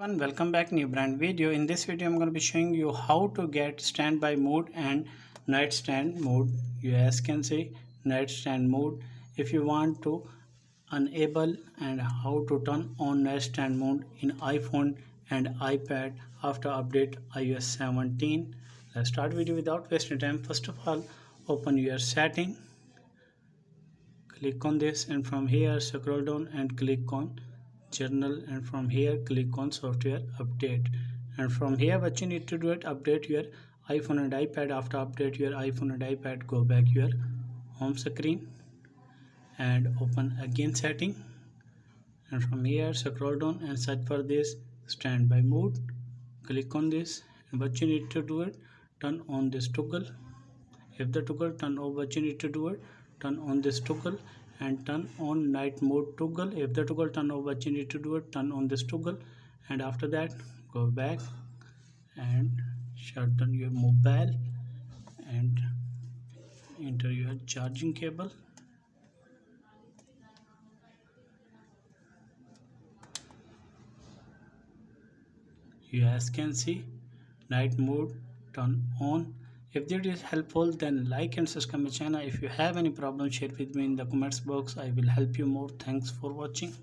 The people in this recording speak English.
Everyone, welcome back, new brand video. In this video I'm going to be showing you how to get standby mode and nightstand mode. You guys can see nightstand mode if you want to enable, and how to turn on nightstand mode in iPhone and iPad after update iOS 17. Let's start video without wasting time. First of all, open your setting, click on this, and from here scroll down and click on journal, and from here click on software update, and from here what you need to do it update your iPhone and iPad. After update your iPhone and iPad, go back your home screen and open again setting, and from here scroll down and search for this standby mode. Click on this, and what you need to do it turn on this toggle. If the toggle turn off, what you need to do it turn on this toggle and turn on night mode toggle. If the toggle turn off, what you need to do it turn on this toggle, and after that go back and shut down your mobile and enter your charging cable. You guys can see night mode turn on. If this is helpful, then like and subscribe my channel. If you have any problem, share with me in the comments box. I will help you more. Thanks for watching.